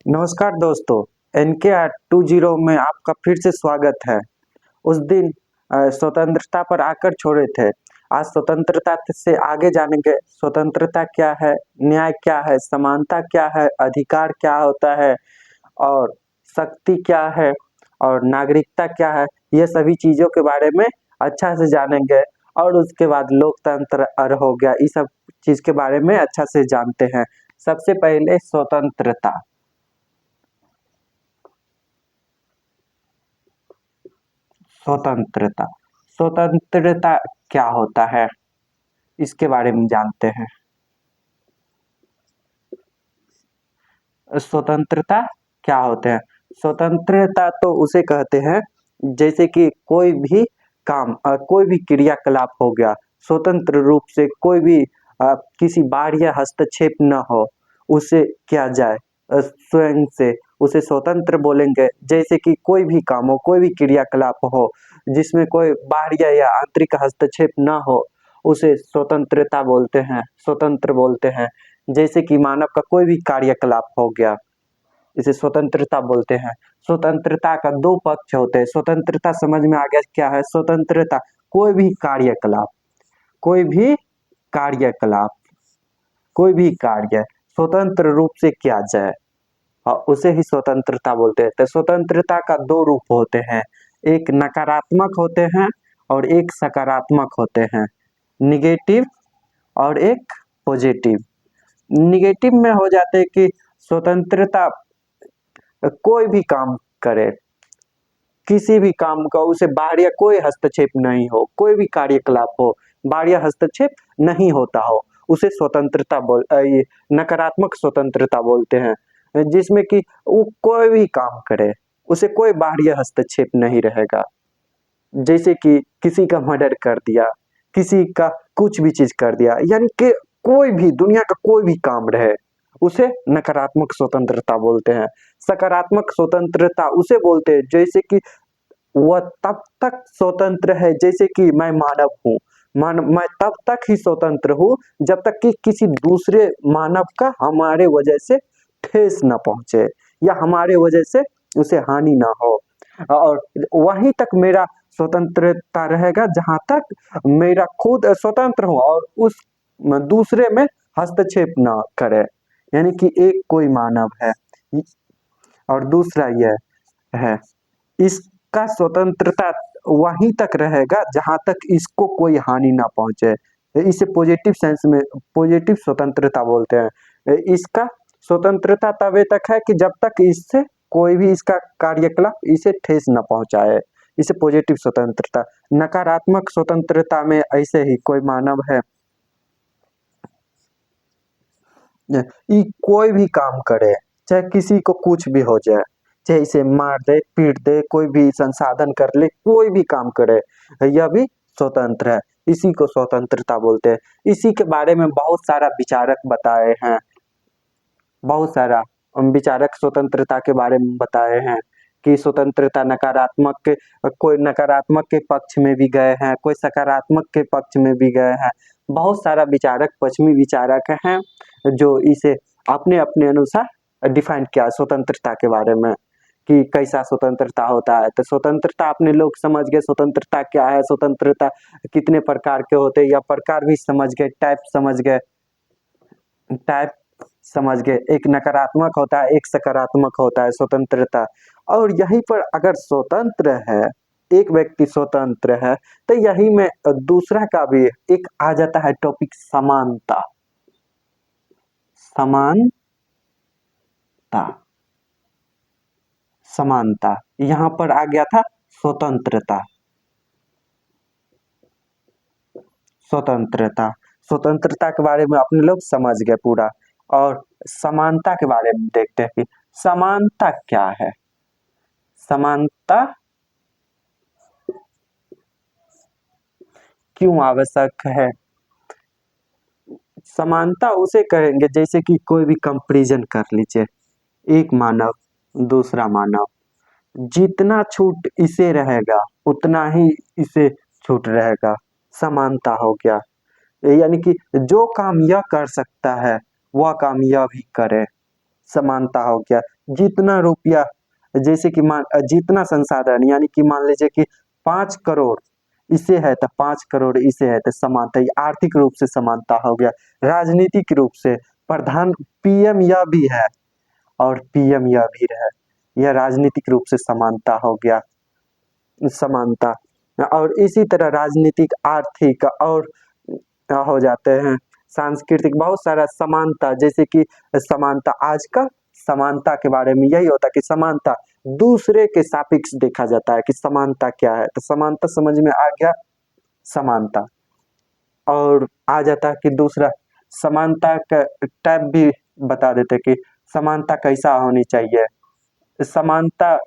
नमस्कार दोस्तों। NK20 में आपका फिर से स्वागत है। उस दिन स्वतंत्रता पर आकर छोड़े थे। आज स्वतंत्रता से आगे जानेंगे। स्वतंत्रता क्या है, न्याय क्या है, समानता क्या है, अधिकार क्या होता है और शक्ति क्या है और नागरिकता क्या है। ये सभी चीज़ों के बारे में अच्छा से जानेंगे और उसके बाद लोकतंत्र हो गया, इस सब चीज़ के बारे में अच्छा से जानते हैं। सबसे पहले स्वतंत्रता। स्वतंत्रता स्वतंत्रता क्या होता है, इसके बारे में जानते हैं। स्वतंत्रता क्या होते हैं? स्वतंत्रता तो उसे कहते हैं जैसे कि कोई भी काम कोई भी क्रियाकलाप हो गया, स्वतंत्र रूप से कोई भी किसी बाहरी हस्तक्षेप न हो, उसे किया जाए स्वयं से, उसे स्वतंत्र बोलेंगे। जैसे कि कोई भी काम हो, कोई भी क्रियाकलाप हो जिसमें कोई बाहरी या आंतरिक हस्तक्षेप न हो, उसे स्वतंत्रता बोलते हैं, स्वतंत्र बोलते हैं। जैसे कि मानव का कोई भी कार्यकलाप हो गया, इसे स्वतंत्रता बोलते हैं। स्वतंत्रता का दो पक्ष होते हैं। स्वतंत्रता समझ में आ गया क्या है? स्वतंत्रता कोई भी कार्यकलाप, कोई भी कार्यकलाप, कोई भी कार्य स्वतंत्र रूप से किया जाए और उसे ही स्वतंत्रता बोलते हैं। तो स्वतंत्रता का दो रूप होते हैं, एक नकारात्मक होते हैं और एक सकारात्मक होते हैं। निगेटिव और एक पॉजिटिव। निगेटिव में हो जाते हैं कि स्वतंत्रता कोई भी काम करे, किसी भी काम का उसे बाहरी कोई हस्तक्षेप नहीं हो, कोई भी कार्यकलाप हो बाहरी हस्तक्षेप नहीं होता हो, उसे ये नकारात्मक स्वतंत्रता बोलते हैं। जिसमें कि वो कोई भी काम करे, उसे कोई बाहरी हस्तक्षेप नहीं रहेगा। जैसे कि किसी का मर्डर कर दिया, किसी का कुछ भी चीज कर दिया, यानी कि कोई भी दुनिया का कोई भी काम रहे, उसे नकारात्मक स्वतंत्रता बोलते हैं। सकारात्मक स्वतंत्रता उसे बोलते हैं जैसे कि वह तब तक स्वतंत्र है जैसे कि मैं मानव हूँ, मैं तब तक ही स्वतंत्र हूँ जब तक कि किसी दूसरे मानव का हमारे वजह से ठेस न पहुंचे या हमारे वजह से उसे हानि ना हो। और वहीं तक मेरा स्वतंत्रता रहेगा जहां तक मेरा खुद स्वतंत्र हूँ और उस दूसरे में हस्तक्षेप ना करे। यानी कि एक कोई मानव है और दूसरा यह है, इसका स्वतंत्रता वहीं तक रहेगा जहां तक इसको कोई हानि ना पहुंचे। इसे पॉजिटिव सेंस में पॉजिटिव स्वतंत्रता बोलते हैं। इसका स्वतंत्रता तब तक है कि जब तक इससे कोई भी इसका कार्यकलाप इसे ठेस न पहुंचाए, इसे पॉजिटिव स्वतंत्रता। नकारात्मक स्वतंत्रता में ऐसे ही कोई मानव है, ये कोई भी काम करे, चाहे किसी को कुछ भी हो जाए, चाहे इसे मार दे, पीट दे, कोई भी संसाधन कर ले, कोई भी काम करे, यह भी स्वतंत्र है। इसी को स्वतंत्रता बोलते हैं। इसी के बारे में बहुत सारा विचारक बताए हैं, बहुत सारा विचारक स्वतंत्रता के बारे में बताए हैं कि स्वतंत्रता नकारात्मक के, कोई नकारात्मक के पक्ष में भी गए हैं, कोई सकारात्मक के पक्ष में भी गए हैं। बहुत सारा विचारक, पश्चिमी विचारक हैं जो इसे अपने अपने अनुसार डिफाइन किया स्वतंत्रता के बारे में कि कैसा स्वतंत्रता होता है। तो स्वतंत्रता अपने लोग समझ गए, स्वतंत्रता क्या है, स्वतंत्रता कितने प्रकार के होते हैं या प्रकार भी समझ गए, टाइप समझ गए, टाइप समझ गए। एक नकारात्मक होता है, एक सकारात्मक होता है स्वतंत्रता। और यहीं पर अगर स्वतंत्र है, एक व्यक्ति स्वतंत्र है, तो यही में दूसरा का भी एक आ जाता है टॉपिक, समानता। समानता, समानता यहां पर आ गया था स्वतंत्रता। स्वतंत्रता स्वतंत्रता के बारे में अपने लोग समझ गए पूरा। और समानता के बारे में देखते हैं कि समानता क्या है। समानता क्यों आवश्यक है? समानता उसे कहेंगे जैसे कि कोई भी कंपैरिजन कर लीजिए, एक मानव दूसरा मानव, जितना छूट इसे रहेगा उतना ही इसे छूट रहेगा, समानता हो गया। यानी कि जो काम यह कर सकता है वह काम यह भी करे, समानता हो गया। जितना रुपया, जैसे कि जितना संसाधन, यानी कि मान लीजिए कि 5 करोड़ इसे है तो 5 करोड़ इसे है तो समानता, ये आर्थिक रूप से समानता हो गया। राजनीतिक रूप से प्रधान पीएम यह भी है और पीएम यह भी है, यह राजनीतिक रूप से समानता हो गया, समानता। और इसी तरह राजनीतिक, आर्थिक और हो जाते हैं सांस्कृतिक, बहुत सारा समानता, जैसे कि समानता आज का समानता के बारे में यही होता है कि समानता दूसरे के सापेक्ष देखा जाता है कि समानता क्या है, तो समानता समझ में आ गया, समानता। और आ जाता है कि दूसरा समानता का टाइप भी बता देते कि समानता कैसा होनी चाहिए। समानता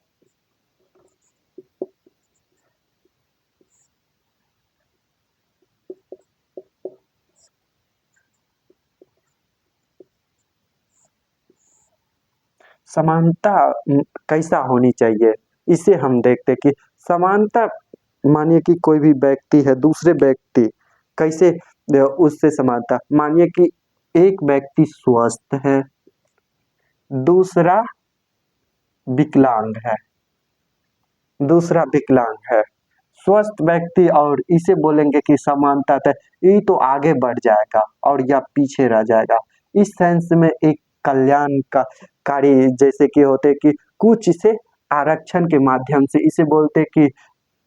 समानता कैसा होनी चाहिए, इसे हम देखते कि समानता, मानिए कि कोई भी व्यक्ति है, दूसरे व्यक्ति कैसे उससे समानता, मानिए कि एक व्यक्ति स्वस्थ है, दूसरा विकलांग है, दूसरा विकलांग है, स्वस्थ व्यक्ति, और इसे बोलेंगे कि समानता है, ये तो आगे बढ़ जाएगा और यह पीछे रह जाएगा। इस सेंस में एक कल्याण का कार्य जैसे कि होते कि कुछ इसे आरक्षण के माध्यम से इसे बोलते कि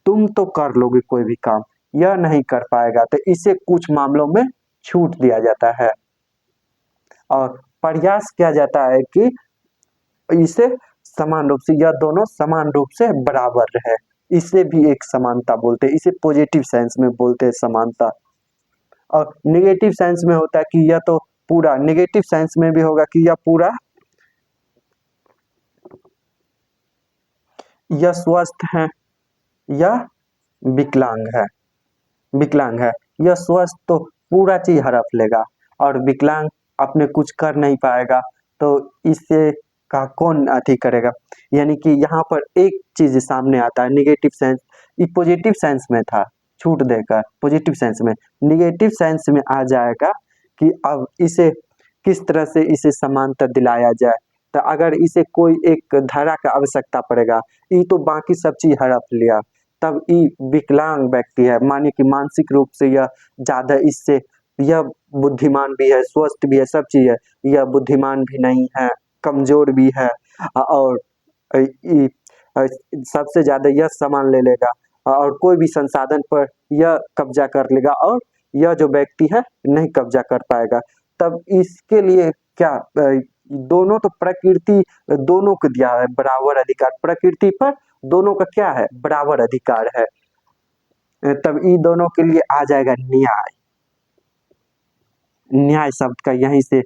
तुम तो कर लोगे कोई भी काम, यह नहीं कर पाएगा, तो इसे कुछ मामलों में छूट दिया जाता है और प्रयास किया जाता है कि इसे समान रूप से, यह दोनों समान रूप से बराबर है, इसे भी एक समानता बोलते हैं, इसे पॉजिटिव सेंस में बोलते हैं समानता। और नेगेटिव सेंस में होता है कि यह तो पूरा, नेगेटिव सेंस में भी होगा कि यह पूरा, यह स्वस्थ है, यह विकलांग है, विकलांग है, यह स्वस्थ तो पूरा चीज हड़प लेगा और विकलांग अपने कुछ कर नहीं पाएगा, तो इससे का कौन अति करेगा। यानी कि यहाँ पर एक चीज सामने आता है, निगेटिव सेंस, ये पॉजिटिव सेंस में था, छूट देकर पॉजिटिव सेंस में, निगेटिव सेंस में आ जाएगा कि अब इसे किस तरह से इसे समानता दिलाया जाए। तो अगर इसे कोई एक धारा का आवश्यकता पड़ेगा, ये तो बाकी सब चीज हड़प लिया, तब ये विकलांग व्यक्ति है, मानिए कि मानसिक रूप से यह ज्यादा इससे, यह बुद्धिमान भी है, स्वस्थ भी है, सब चीज है, यह बुद्धिमान भी नहीं है, कमजोर भी है, और सबसे ज्यादा यह सामान ले लेगा और कोई भी संसाधन पर यह कब्जा कर लेगा और यह जो व्यक्ति है नहीं कब्जा कर पाएगा। तब इसके लिए क्या, दोनों तो प्रकृति दोनों को दिया है बराबर अधिकार, प्रकृति पर दोनों का क्या है, बराबर अधिकार है। तब इन दोनों के लिए आ जाएगा न्याय, न्याय शब्द का यहीं से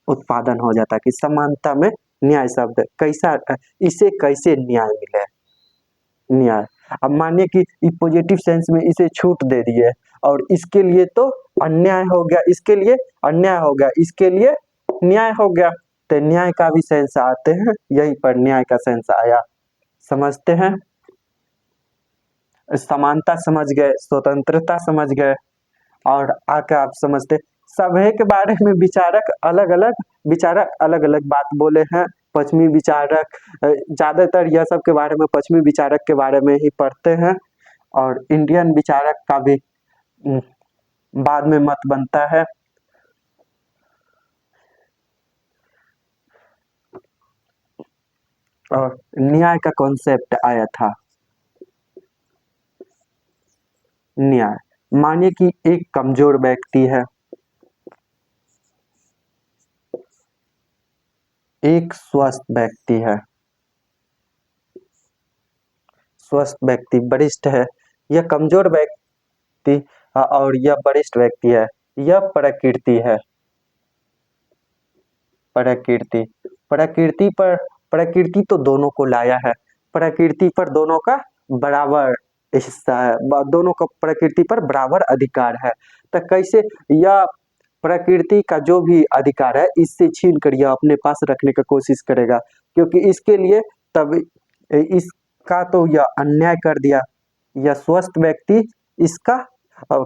उत्पादन हो जाता है कि समानता में न्याय शब्द कैसा, इसे कैसे न्याय मिले, न्याय। अब मानिए कि पॉजिटिव सेंस में इसे छूट दे दिए और इसके लिए तो अन्याय हो गया, इसके लिए अन्याय हो गया, इसके लिए न्याय हो गया, तो न्याय का भी सेंस आते हैं, यहीं पर न्याय का सेंस आया, समझते हैं। समानता समझ गए, स्वतंत्रता समझ गए, और आके आप समझते सभ्य के बारे में विचारक अलग अलग बात बोले हैं। पश्चिमी विचारक ज्यादातर यह सब के बारे में पश्चिमी विचारक के बारे में ही पढ़ते हैं, और इंडियन विचारक का भी बाद में मत बनता है। और न्याय का कॉन्सेप्ट आया था, न्याय, मानिए कि एक कमजोर व्यक्ति है, एक स्वस्थ व्यक्ति है, स्वस्थ व्यक्ति वरिष्ठ है, यह कमजोर व्यक्ति और यह वरिष्ठ व्यक्ति है, यह प्रकृति है, प्रकृति, प्रकृति पर, प्रकृति तो दोनों को लाया है, प्रकृति पर दोनों का बराबर हिस्सा है, दोनों का प्रकृति पर बराबर अधिकार है। तो कैसे यह प्रकृति का जो भी अधिकार है इससे छीन कर यह अपने पास रखने का कोशिश करेगा, क्योंकि इसके लिए तब इसका तो यह अन्याय कर दिया, यह स्वस्थ व्यक्ति इसका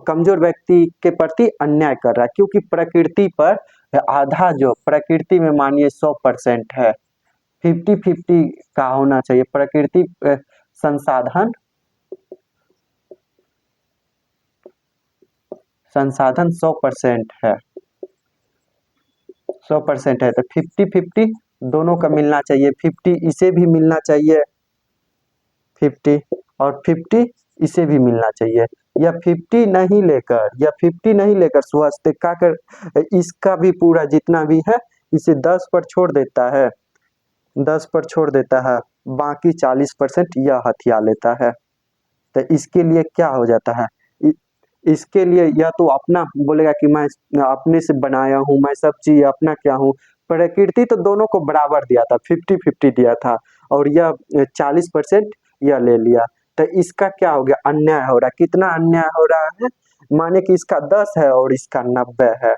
कमजोर व्यक्ति के प्रति अन्याय कर रहा है, क्योंकि प्रकृति पर आधा जो प्रकृति में मानिए 100% है, 50-50 का होना चाहिए। प्रकृति संसाधन 100% है, 100% है, तो 50-50 दोनों का मिलना चाहिए। 50 इसे भी मिलना चाहिए 50, और 50 इसे भी मिलना चाहिए। या 50 नहीं लेकर स्वस्तिका कर इसका भी पूरा जितना भी है इसे 10 पर छोड़ देता है, 10 पर छोड़ देता है, बाकी 40% यह हथिया लेता है। तो इसके लिए क्या हो जाता है, इसके लिए या तो अपना बोलेगा कि मैं अपने से बनाया हूँ, मैं सब चीज अपना क्या हूँ। प्रकृति तो दोनों को बराबर दिया था, 50-50 दिया था, और यह 40% यह ले लिया। तो इसका क्या हो गया, अन्याय हो रहा है। कितना अन्याय हो रहा है, माने कि इसका 10 है और इसका 90 है,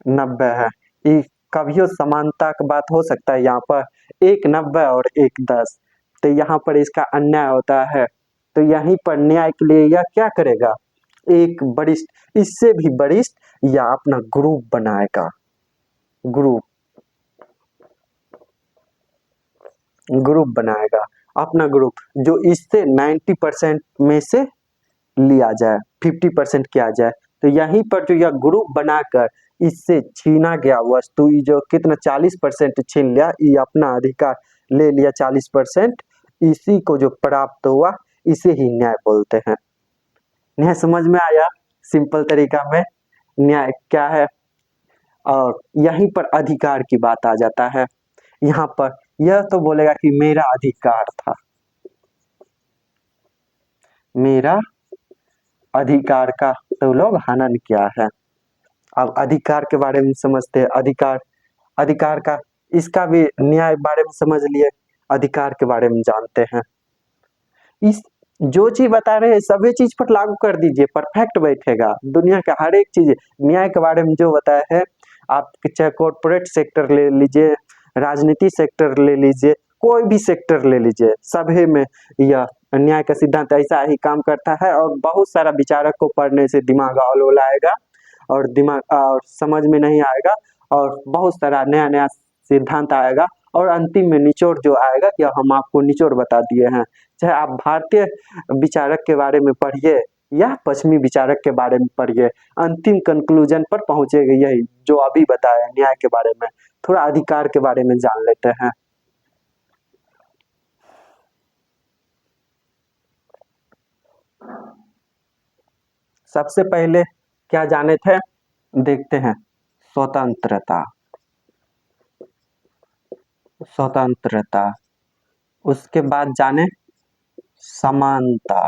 90 है। ये कभियो समानता का बात हो सकता है यहाँ पर, एक 90 और एक 10, तो यहाँ पर इसका अन्याय होता है। तो यहीं पर न्याय के लिए यह क्या करेगा, एक वरिष्ठ, इससे भी वरिष्ठ या अपना ग्रुप बनाएगा, ग्रुप ग्रुप बनाएगा, अपना ग्रुप, जो इससे 90% में से लिया जाए, 50% किया जाए। तो यहीं पर जो यह ग्रुप बनाकर इससे छीना गया वस्तु, ये जो कितना 40% छीन लिया, ये अपना अधिकार ले लिया 40%, इसी को जो प्राप्त हुआ इसे ही न्याय बोलते हैं। न्याय समझ में आया, सिंपल तरीका में न्याय क्या है। और यहीं पर अधिकार की बात आ जाता है। यहाँ पर यह तो बोलेगा कि मेरा अधिकार था, मेरा अधिकार का तो लोग हनन किया है। अब अधिकार के बारे में समझते हैं। अधिकार, अधिकार का इसका भी न्याय बारे में समझ लिए, अधिकार के बारे में जानते हैं। इस जो चीज बता रहे हैं सभी चीज पर लागू कर दीजिए, परफेक्ट बैठेगा। दुनिया का हर एक चीज न्याय के बारे में जो बताया है, आप चाहे कॉर्पोरेट सेक्टर ले लीजिए, राजनीति सेक्टर ले लीजिए, कोई भी सेक्टर ले लीजिए, सभी में यह न्याय का सिद्धांत ऐसा ही काम करता है। और बहुत सारा विचारक को पढ़ने से दिमाग औलाएगा और दिमाग और समझ में नहीं आएगा, और बहुत सारा नया नया सिद्धांत आएगा, और अंतिम में निचोड़ जो आएगा कि हम आपको निचोड़ बता दिए हैं। चाहे आप भारतीय विचारक के बारे में पढ़िए या पश्चिमी विचारक के बारे में पढ़िए, अंतिम कंक्लूजन पर पहुंचेगा यही जो अभी बताया न्याय के बारे में। थोड़ा अधिकार के बारे में जान लेते हैं। सबसे पहले क्या जाने थे, देखते हैं। स्वतंत्रता, स्वतंत्रता, उसके बाद जाने समानता,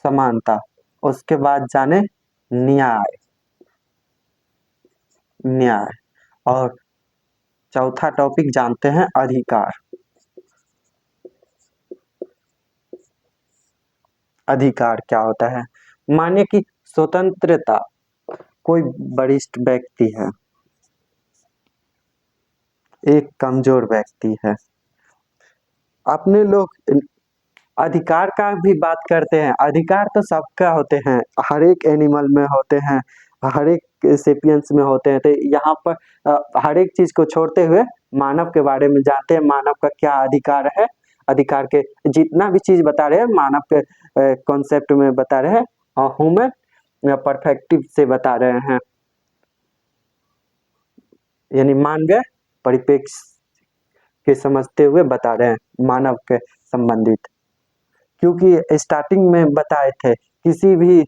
समानता, उसके बाद जाने न्याय, न्याय, और चौथा टॉपिक जानते हैं अधिकार। अधिकार क्या होता है, मानिए कि स्वतंत्रता, कोई वरिष्ठ व्यक्ति है, एक कमजोर व्यक्ति है। अपने लोग अधिकार का भी बात करते हैं। अधिकार तो सबका होते हैं, हर एक एनिमल में होते हैं, हर एक सेपियंस में होते हैं। तो यहाँ पर हर एक चीज को छोड़ते हुए मानव के बारे में जानते हैं। मानव का क्या अधिकार है, अधिकार के जितना भी चीज बता रहे हैं मानव के कॉन्सेप्ट में बता रहे हैं, और ह्यूमन परफेक्टिव से बता रहे हैं, यानी मानवीय परिप्रेक्ष्य के समझते हुए बता रहे हैं मानव के संबंधित। क्योंकि स्टार्टिंग में बताए थे किसी भी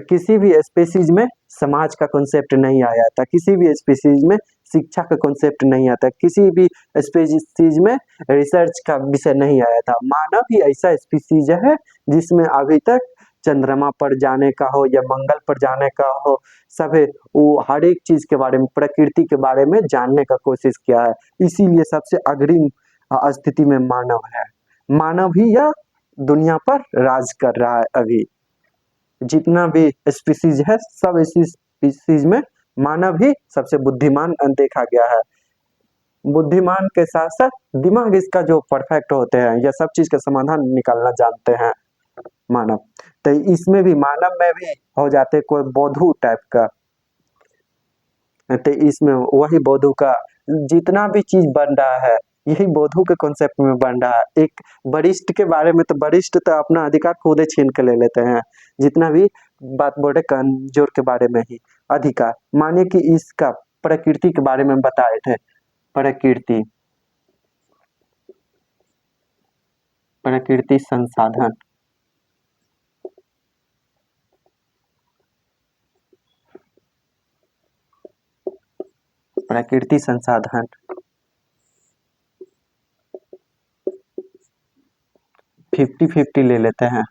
किसी भी स्पीसीज में समाज का कॉन्सेप्ट नहीं आया था, किसी भी स्पीसीज में शिक्षा का कॉन्सेप्ट नहीं आता, किसी भी स्पीसीज में रिसर्च का विषय नहीं आया था। मानव ही ऐसा स्पीसीज है जिसमें अभी तक चंद्रमा पर जाने का हो या मंगल पर जाने का हो, सभी वो हर एक चीज के बारे में, प्रकृति के बारे में जानने का कोशिश किया है। इसीलिए सबसे अग्रिम स्थिति में मानव है। मानव ही यह दुनिया पर राज कर रहा है। अभी जितना भी स्पीसीज है सब इसी स्पीसीज में मानव ही सबसे बुद्धिमान देखा गया है। बुद्धिमान के साथ साथ दिमाग इसका जो परफेक्ट होते हैं, यह सब चीज का समाधान निकालना जानते हैं। मानव। तो इसमें भी मानव में भी हो जाते कोई बौद्धू टाइप का, तो इसमें वही बौद्धू का जितना भी चीज बन रहा है यही बौद्धू के कॉन्सेप्ट में बन रहा है। एक वरिष्ठ के बारे में तो वरिष्ठ तो अपना अधिकार खुद ही छीन के ले लेते हैं, जितना भी बात बोले कमजोर के बारे में ही अधिकार। मानिए कि इसका प्रकृति के बारे में बताए थे, प्रकृति प्रकृति संसाधन, प्रकृति संसाधन 50-50 ले लेते हैं।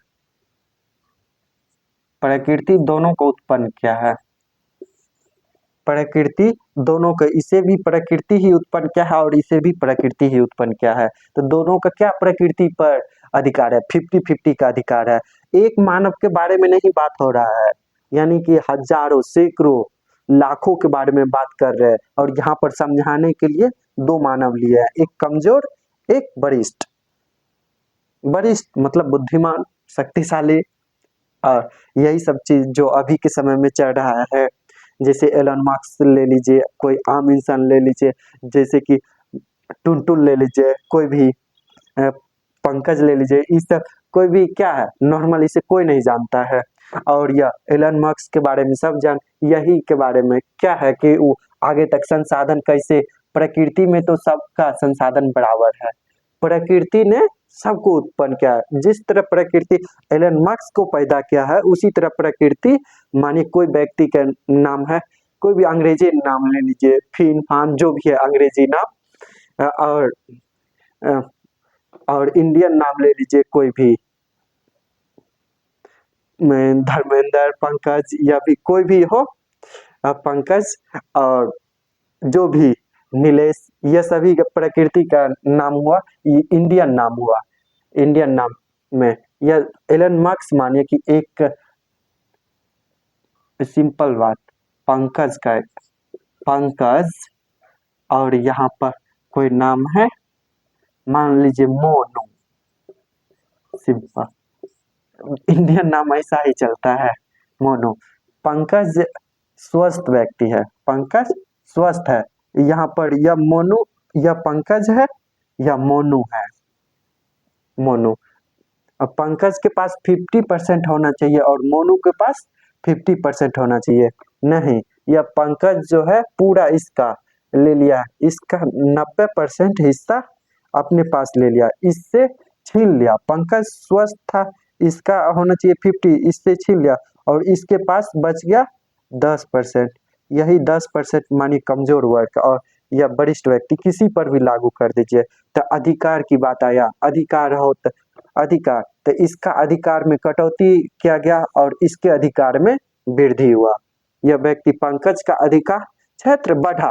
प्रकृति दोनों को उत्पन्न किया है, प्रकृति दोनों को, इसे भी प्रकृति ही उत्पन्न किया है और इसे भी प्रकृति ही उत्पन्न किया है। तो दोनों का क्या प्रकृति पर अधिकार है? 50-50 का अधिकार है। एक मानव के बारे में नहीं बात हो रहा है, यानी कि हजारों सैकड़ों लाखों के बारे में बात कर रहे हैं। और यहाँ पर समझाने के लिए दो मानव लिए हैं, एक कमजोर एक वरिष्ठ। वरिष्ठ मतलब बुद्धिमान शक्तिशाली, और यही सब चीज जो अभी के समय में चल रहा है। जैसे एलन मास्क ले लीजिए, कोई आम इंसान ले लीजिए, जैसे कि टुनटुन ले लीजिए, कोई भी पंकज ले लीजिए, इस सब कोई भी क्या है नॉर्मल, इसे कोई नहीं जानता है। और यह एलन मास्क के बारे में सब जान, यही के बारे में क्या है कि वो आगे तक संसाधन कैसे, प्रकृति में तो सबका संसाधन बराबर है, प्रकृति ने सबको उत्पन्न किया है। जिस तरह प्रकृति एलन मास्क को पैदा किया है, उसी तरह प्रकृति, मानिए कोई व्यक्ति का नाम है, कोई भी अंग्रेजी नाम ले लीजिए, फिन फान जो भी है अंग्रेजी नाम, और इंडियन नाम ले लीजिए कोई भी, धर्मेंद्र, पंकज या भी कोई भी हो, पंकज और जो भी नीलेश, ये सभी प्रकृति का नाम हुआ, ये इंडियन नाम हुआ। इंडियन नाम में यह एलन मार्क्स, मानिए कि एक सिंपल बात, पंकज का पंकज, और यहाँ पर कोई नाम है, मान लीजिए मोनू, सिंपल इंडियन नाम ऐसा ही चलता है, मोनू। पंकज स्वस्थ व्यक्ति है, पंकज स्वस्थ है, यहाँ पर यह मोनू, यह पंकज है, यह मोनू है, मोनू। अब पंकज के पास 50% होना चाहिए और मोनू के पास 50% होना चाहिए, नहीं, यह पंकज जो है पूरा इसका ले लिया, इसका 90% हिस्सा अपने पास ले लिया, इससे छीन लिया। पंकज स्वस्थ था, इसका होना चाहिए 50, इससे छीन लिया और इसके पास बच गया 10%। यही 10% मानी कमजोर वर्ग और या वरिष्ठ व्यक्ति, किसी पर भी लागू कर दीजिए। तो अधिकार की बात आया, अधिकार हो तो अधिकार, तो इसका अधिकार में कटौती किया गया और इसके अधिकार में वृद्धि हुआ। यह व्यक्ति पंकज का अधिकार क्षेत्र बढ़ा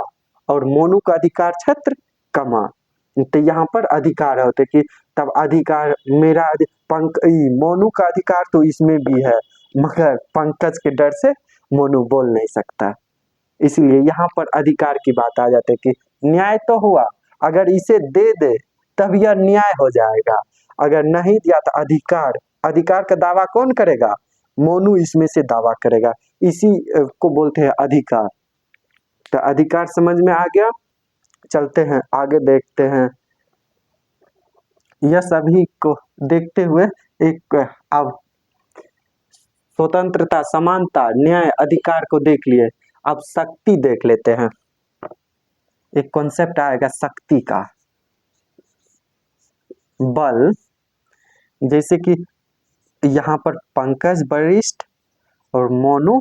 और मोनू का अधिकार क्षेत्र कमा। तो यहाँ पर अधिकार होते कि तब अधिकार मेरा मोनू का अधिकार तो इसमें भी है, मगर पंकज के डर से मोनू बोल नहीं सकता, इसलिए यहाँ पर अधिकार की बात आ जाती है कि न्याय तो हुआ, अगर इसे दे दे तब यह न्याय हो जाएगा, अगर नहीं दिया तो अधिकार, अधिकार का दावा कौन करेगा? मोनू इसमें से दावा करेगा, इसी को बोलते हैं अधिकार। तो अधिकार समझ में आ गया, चलते हैं आगे देखते हैं। यह सभी को देखते हुए एक अब स्वतंत्रता, समानता, न्याय, अधिकार को देख लिए, अब शक्ति देख लेते हैं। एक कॉन्सेप्ट आएगा शक्ति का, बल। जैसे कि यहाँ पर पंकज वरिष्ठ और मोनू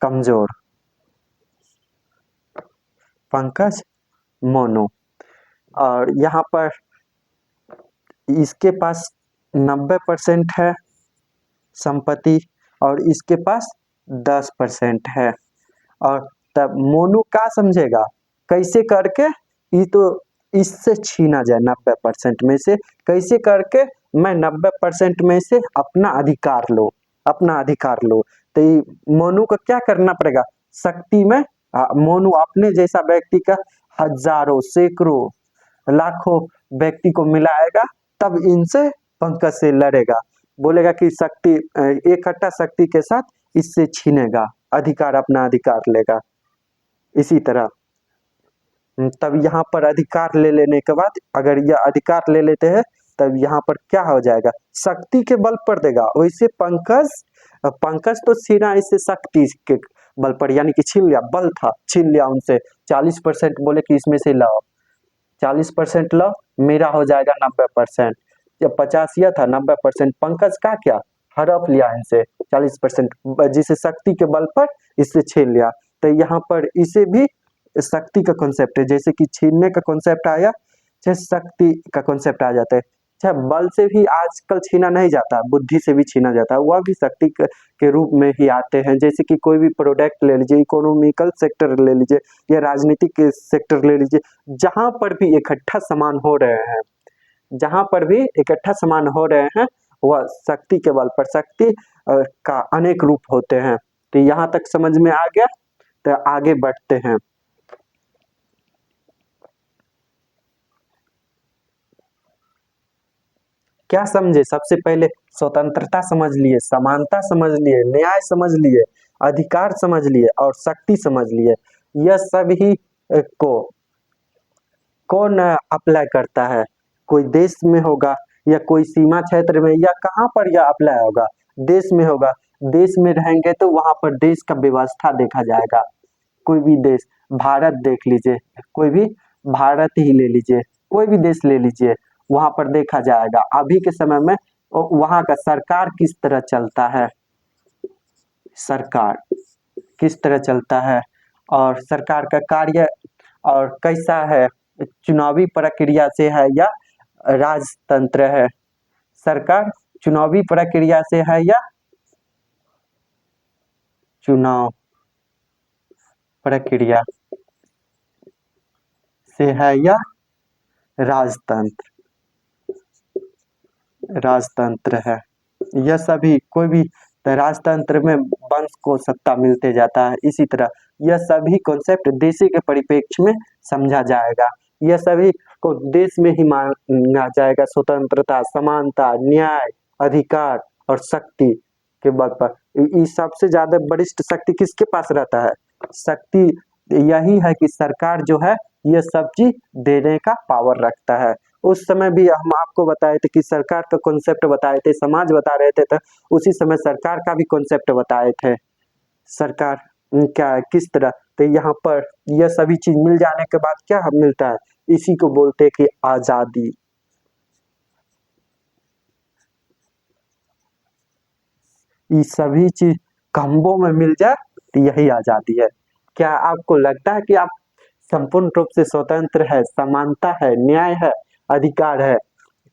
कमजोर, पंकज मोनू, और यहाँ पर इसके पास 90% है संपत्ति और इसके पास 10% है। और तब मोनू क्या समझेगा, कैसे करके ये तो इससे छीना जाए 90% में से, कैसे करके मैं 90% में से अपना अधिकार लो, अपना अधिकार लो। तो मोनू को क्या करना पड़ेगा, शक्ति में मोनू अपने जैसा व्यक्ति का हजारों सैकड़ों लाखों व्यक्ति को मिलाएगा, तब इनसे पंकज से लड़ेगा। बोलेगा कि शक्ति इकट्ठा शक्ति के साथ इससे छीनेगा, अधिकार अपना अधिकार लेगा। इसी तरह तब यहाँ पर अधिकार ले लेने के बाद अगर यह अधिकार ले लेते हैं तब यहाँ पर क्या हो जाएगा, शक्ति के बल पर देगा। वैसे पंकज पंकज तो छीना इससे शक्ति के बल पर, यानी कि छीन लिया, बल था छीन लिया उनसे। 40% बोले कि इसमें से लाओ, 40% लो, मेरा हो जाएगा 90%। जब 50 यह था, 90% पंकज का क्या हड़प लिया इनसे 40%, जिसे शक्ति के बल पर इससे छीन लिया। तो यहाँ पर इसे भी शक्ति का कॉन्सेप्ट है, जैसे कि छीनने का कॉन्सेप्ट आया, चाहे शक्ति का कॉन्सेप्ट आ जाता है। चाहे बल से भी आजकल छीना नहीं जाता, बुद्धि से भी छीना जाता है, वह भी शक्ति के रूप में ही आते हैं। जैसे कि कोई भी प्रोडक्ट ले लीजिए, इकोनॉमिकल सेक्टर ले लीजिए या राजनीतिक सेक्टर ले लीजिए, जहां पर भी इकट्ठा सामान हो रहे हैं, जहां पर भी इकट्ठा सामान हो रहे हैं वह शक्ति के बल पर, शक्ति का अनेक रूप होते हैं। तो यहाँ तक समझ में आ गया, तो आगे बढ़ते हैं। क्या समझे, सबसे पहले स्वतंत्रता समझ लिए, समानता समझ लिए, न्याय समझ लिए, अधिकार समझ लिए और शक्ति समझ लिए। यह सभी को कौन अप्लाई करता है, कोई देश में होगा या कोई सीमा क्षेत्र में, या कहाँ पर यह अप्लाई होगा, देश में होगा। देश में रहेंगे तो वहां पर देश का व्यवस्था देखा जाएगा। कोई भी देश, भारत देख लीजिए, कोई भी भारत ही ले लीजिए, कोई भी देश ले लीजिए, वहां पर देखा जाएगा अभी के समय में वहां का सरकार किस तरह चलता है, सरकार किस तरह चलता है और सरकार का कार्य और कैसा है, चुनावी प्रक्रिया से है या राजतंत्र है, सरकार चुनावी प्रक्रिया से है या चुनाव प्रक्रिया से है या राजतंत्र राजतंत्र है। यह सभी, कोई भी राजतंत्र में वंश को सत्ता मिलते जाता है। इसी तरह यह सभी कॉन्सेप्ट देशी के परिप्रेक्ष्य में समझा जाएगा। यह सभी को देश में ही माना जाएगा। स्वतंत्रता, समानता, न्याय, अधिकार और शक्ति के बल पर। इस सबसे ज्यादा वरिष्ठ शक्ति किसके पास रहता है, शक्ति यही है कि सरकार जो है यह सब चीज देने का पावर रखता है। उस समय भी हम आपको बताए थे कि सरकार का कॉन्सेप्ट बताए थे, समाज बता रहे थे, तो उसी समय सरकार का भी कॉन्सेप्ट बताए थे। सरकार क्या है, किस तरह, तो यहाँ पर यह सभी चीज मिल जाने के बाद क्या मिलता है, इसी को बोलते हैं कि आजादी। ये सभी चीज कम्बो में मिल जाए तो यही आजादी है। क्या आपको लगता है कि आप संपूर्ण रूप से स्वतंत्र है, समानता है, न्याय है, अधिकार है?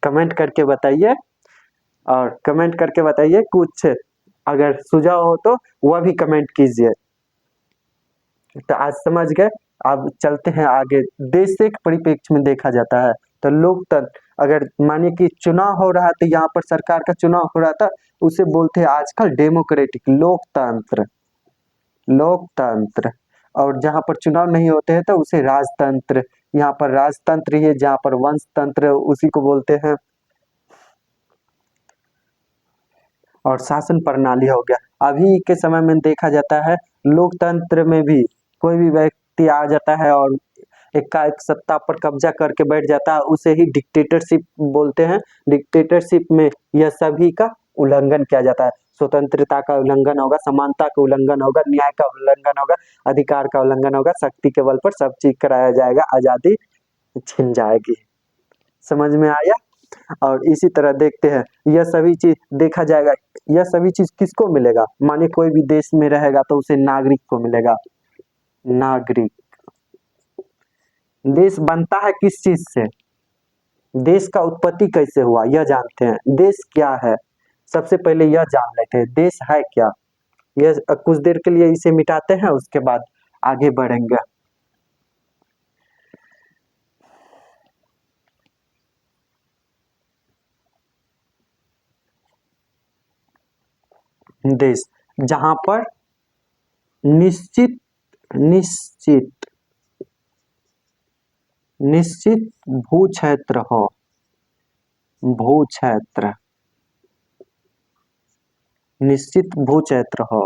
कमेंट करके बताइए, और कमेंट करके बताइए कुछ अगर सुझाव हो तो वह भी कमेंट कीजिए। तो आज समझ गए। अब चलते हैं आगे। देश के परिप्रेक्ष्य में देखा जाता है तो लोकतंत्र, अगर मानिए कि चुनाव हो रहा है तो यहाँ पर सरकार का चुनाव हो रहा था, उसे बोलते हैं आजकल डेमोक्रेटिक, लोकतंत्र, लोकतंत्र। और जहाँ पर चुनाव नहीं होते हैं तो उसे राजतंत्र, यहाँ पर राजतंत्र ही है, जहाँ पर वंशतंत्र उसी को बोलते हैं। और शासन प्रणाली हो गया। अभी के समय में देखा जाता है लोकतंत्र में भी कोई भी व्यक्ति आ जाता है और एकाएक सत्ता पर कब्जा करके बैठ जाता है, उसे ही डिक्टेटरशिप बोलते हैं। डिक्टेटरशिप में यह सभी का उल्लंघन किया जाता है। स्वतंत्रता का उल्लंघन होगा, समानता का उल्लंघन होगा, न्याय का उल्लंघन होगा, अधिकार का उल्लंघन होगा, शक्ति के बल पर सब चीज कराया जाएगा, आजादी छिन जाएगी। समझ में आया? और इसी तरह देखते हैं यह सभी चीज देखा जाएगा। यह सभी चीज किसको मिलेगा, माने कोई भी देश में रहेगा तो उसे नागरिक को मिलेगा। नागरिक, देश बनता है किस चीज से, देश का उत्पत्ति कैसे हुआ यह जानते हैं। देश क्या है, सबसे पहले यह जान लेते हैं देश है क्या। यह कुछ देर के लिए इसे मिटाते हैं, उसके बाद आगे बढ़ेंगे। देश जहां पर निश्चित निश्चित निश्चित भू क्षेत्र हो, भू क्षेत्र, निश्चित भू क्षेत्र हो,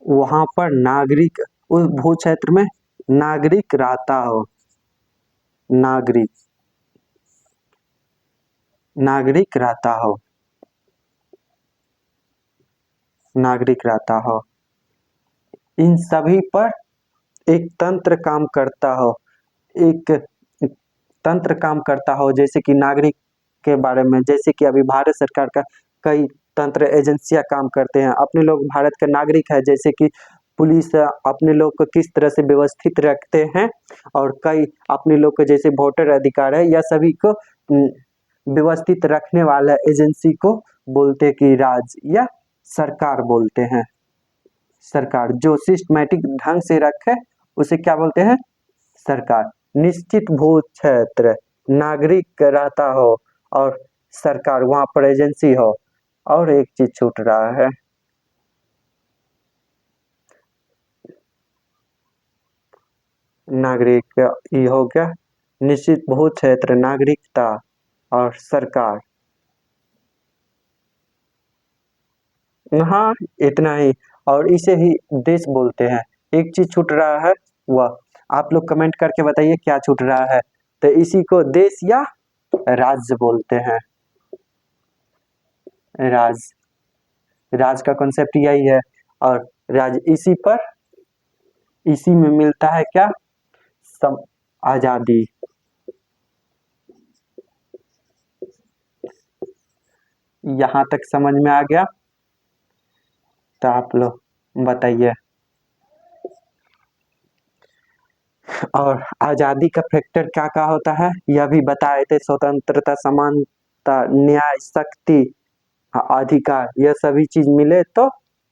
वहां पर नागरिक, उस भू क्षेत्र में नागरिक रहता हो, नागरिक, नागरिक रहता हो, नागरिक रहता हो, इन सभी पर एक तंत्र काम करता हो, एक तंत्र काम करता हो, जैसे कि नागरिक के बारे में, जैसे कि अभी भारत सरकार का कई तंत्र एजेंसियां काम करते हैं। अपने लोग भारत के नागरिक है, जैसे कि पुलिस अपने लोग को किस तरह से व्यवस्थित रखते हैं, और कई अपने लोग को जैसे वोटर अधिकार है, या सभी को व्यवस्थित रखने वाला एजेंसी को बोलते कि राज्य या सरकार बोलते हैं। सरकार जो सिस्टमैटिक ढंग से रखे उसे क्या बोलते हैं? सरकार। निश्चित भू क्षेत्र, नागरिक रहता हो और सरकार, वहां पर एजेंसी हो। और एक चीज छूट रहा है, नागरिक, ये हो गया। निश्चित भू क्षेत्र, नागरिकता और सरकार। हाँ, इतना ही। और इसे ही देश बोलते हैं। एक चीज छूट रहा है, वह आप लोग कमेंट करके बताइए क्या छूट रहा है। तो इसी को देश या राज्य बोलते हैं। राज का कॉन्सेप्ट यही है। और राज, इसी में मिलता है क्या? सम आजादी। यहाँ तक समझ में आ गया? तो आप लोग बताइए। और आजादी का फैक्टर क्या क्या होता है यह भी बताए थे। स्वतंत्रता, समानता, न्याय, शक्ति, अधिकार, यह सभी चीज मिले तो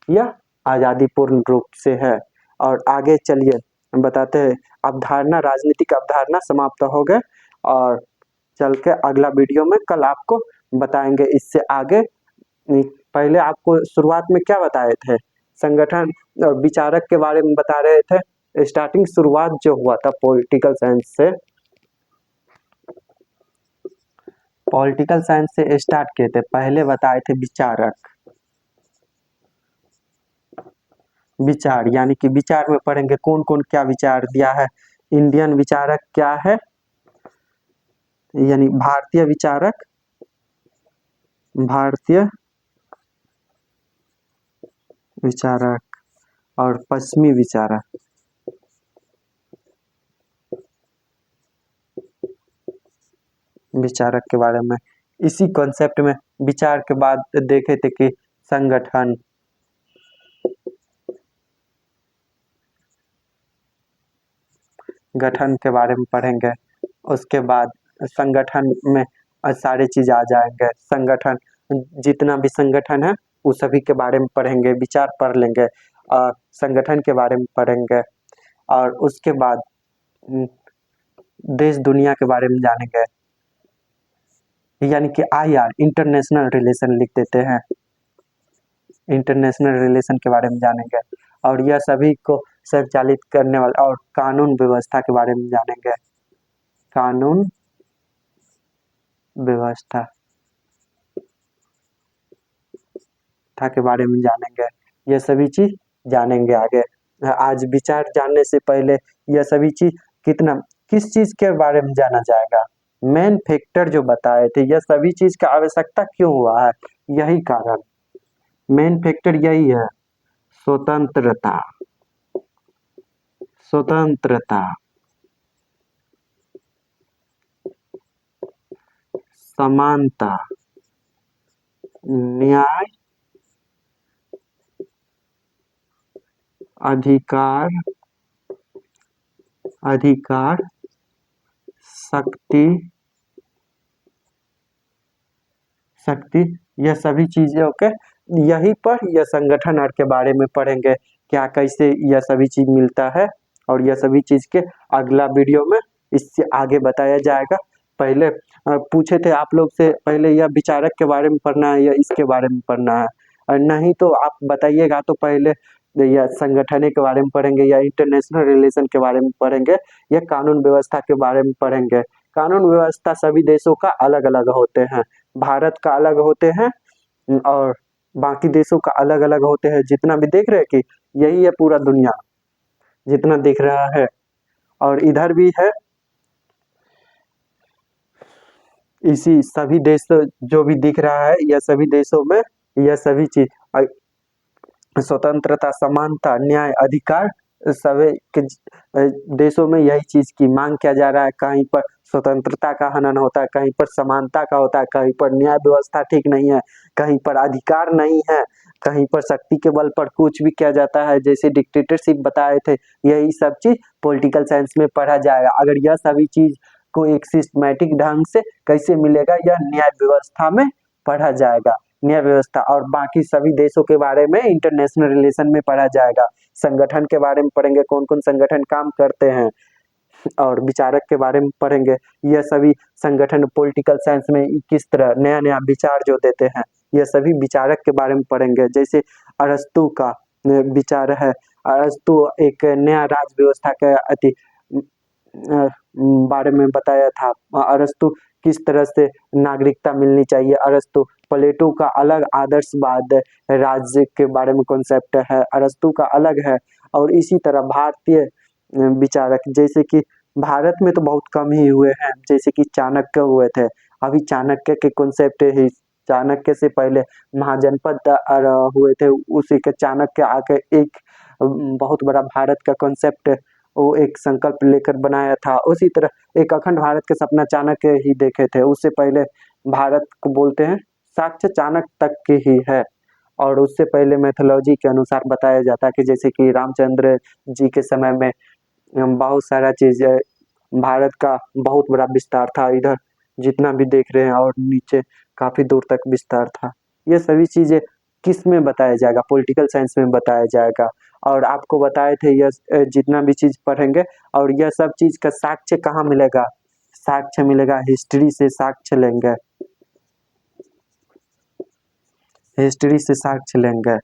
यह आजादी पूर्ण रूप से है। और आगे चलिए बताते हैं। अवधारणा, राजनीतिक अवधारणा समाप्त हो गए। और चल के अगला वीडियो में कल आपको बताएंगे इससे आगे। पहले आपको शुरुआत में क्या बताए थे? संगठन और विचारक के बारे में बता रहे थे। स्टार्टिंग शुरुआत जो हुआ था पॉलिटिकल साइंस से, पॉलिटिकल साइंस से स्टार्ट किए थे। पहले बताए थे विचारक, विचार यानी कि विचार में पढ़ेंगे कौन कौन क्या विचार दिया है। इंडियन विचारक क्या है, यानी भारतीय विचारक, भारतीय विचारक और पश्चिमी विचारक। विचारक के बारे में इसी कॉन्सेप्ट में विचार के बाद देखे थे कि संगठन, गठन के बारे में पढ़ेंगे। उसके बाद संगठन में सारे चीज आ जाएंगे। संगठन, जितना भी संगठन है उस सभी के बारे में पढ़ेंगे, विचार पढ़ लेंगे और संगठन के बारे में पढ़ेंगे। और उसके बाद देश दुनिया के बारे में जानेंगे, यानी कि IR, इंटरनेशनल रिलेशन लिख देते हैं। इंटरनेशनल रिलेशन के बारे में जानेंगे। और यह सभी को संचालित करने वाला, और कानून व्यवस्था के बारे में जानेंगे। कानून व्यवस्था के बारे में जानेंगे। ये सभी चीज जानेंगे आगे। आज विचार जानने से पहले यह सभी चीज किस चीज के बारे में जाना जाएगा? मेन फैक्टर जो बताए थे, यह सभी चीज का आवश्यकता क्यों हुआ है, यही कारण, मेन फैक्टर यही है। स्वतंत्रता, स्वतंत्रता, समानता, न्याय, अधिकार, शक्ति, यह सभी चीजों के यही पर यह संगठन और के बारे में पढ़ेंगे, क्या कैसे यह सभी चीज मिलता है। और यह सभी चीज के अगला वीडियो में इससे आगे बताया जाएगा। पहले पूछे थे आप लोग से, पहले यह विचारक के बारे में पढ़ना है या इसके बारे में पढ़ना है? और नहीं तो आप बताइएगा, तो पहले या संगठन के बारे में पढ़ेंगे, या इंटरनेशनल रिलेशन के बारे में पढ़ेंगे, या कानून व्यवस्था के बारे में पढ़ेंगे। कानून व्यवस्था सभी देशों का अलग अलग होते हैं। भारत का अलग होते हैं, और बाकी देशों का अलग अलग होते हैं। जितना भी देख रहे हैं कि यही है पूरा दुनिया जितना दिख रहा है, और इधर भी है। इसी सभी देश जो भी दिख रहा है, यह सभी देशों में यह सभी चीज स्वतंत्रता, समानता, न्याय, अधिकार सभी के देशों में यही चीज की मांग किया जा रहा है। कहीं पर स्वतंत्रता का हनन होता है, कहीं पर समानता का होता है, कहीं पर न्याय व्यवस्था ठीक नहीं है, कहीं पर अधिकार नहीं है, कहीं पर शक्ति के बल पर कुछ भी किया जाता है, जैसे डिक्टेटरशिप बताए थे। यही सब चीज पॉलिटिकल साइंस में पढ़ा जाएगा। अगर यह सभी चीज को एक सिस्टमैटिक ढंग से कैसे मिलेगा, यह न्याय व्यवस्था में पढ़ा जाएगा। न्याय व्यवस्था और बाकी सभी देशों के बारे में इंटरनेशनल रिलेशन में पढ़ा जाएगा। संगठन के बारे में पढ़ेंगे, कौन कौन संगठन काम करते हैं, और विचारक के बारे में पढ़ेंगे। यह सभी संगठन पॉलिटिकल साइंस में किस तरह नया नया विचार जो देते हैं, यह सभी विचारक के बारे में पढ़ेंगे। जैसे अरस्तु का विचार है। अरस्तु एक नया राज व्यवस्था के अति बारे में बताया था। अरस्तु किस तरह से नागरिकता मिलनी चाहिए। अरस्तु प्लेटो का अलग आदर्शवाद राज्य के बारे में कॉन्सेप्ट है, अरस्तु का अलग है। और इसी तरह भारतीय विचारक, जैसे कि भारत में तो बहुत कम ही हुए हैं, जैसे कि चाणक्य हुए थे। अभी चाणक्य के कॉन्सेप्ट ही, चाणक्य से पहले महाजनपद हुए थे, उसी के चाणक्य आके एक बहुत बड़ा भारत का कॉन्सेप्ट वो एक संकल्प लेकर बनाया था। उसी तरह एक अखंड भारत के सपना चाणक्य ही देखे थे। उससे पहले भारत को बोलते हैं साक्ष्य चाणक्य तक की ही है। और उससे पहले मैथोलॉजी के अनुसार बताया जाता है कि जैसे कि रामचंद्र जी के समय में बहुत सारा चीज भारत का बहुत बड़ा विस्तार था, इधर जितना भी देख रहे हैं और नीचे काफी दूर तक विस्तार था। ये सभी चीजें किस में बताया जाएगा, पॉलिटिकल साइंस में बताया जाएगा। और आपको बताए थे यह जितना भी चीज पढ़ेंगे, और यह सब चीज का साक्ष्य कहाँ मिलेगा, साक्ष्य मिलेगा हिस्ट्री से, साक्ष्य लेंगे, हिस्ट्री से साक्ष्य लेंगे।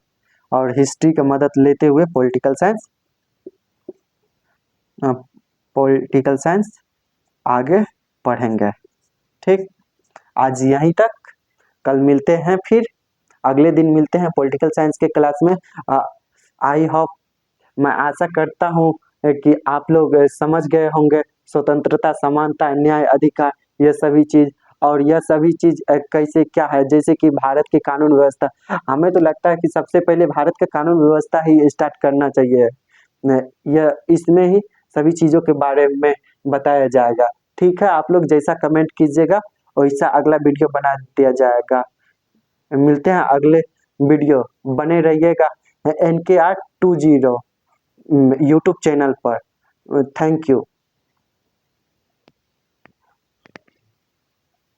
और हिस्ट्री की मदद लेते हुए पॉलिटिकल साइंस आगे पढ़ेंगे। ठीक, आज यहीं तक, कल मिलते हैं, फिर अगले दिन मिलते हैं पॉलिटिकल साइंस के क्लास में। आई होप, मैं आशा करता हूँ कि आप लोग समझ गए होंगे स्वतंत्रता, समानता, न्याय, अधिकार, ये सभी चीज। और यह सभी चीज कैसे क्या है, जैसे कि भारत की कानून व्यवस्था। हमें तो लगता है कि सबसे पहले भारत का कानून व्यवस्था ही स्टार्ट करना चाहिए। यह इसमें ही सभी चीजों के बारे में बताया जाएगा। ठीक है, आप लोग जैसा कमेंट कीजिएगा वैसा अगला वीडियो बना दिया जाएगा। मिलते हैं अगले वीडियो, बने रहिएगा NKR 20 यूट्यूब चैनल पर। Thank you.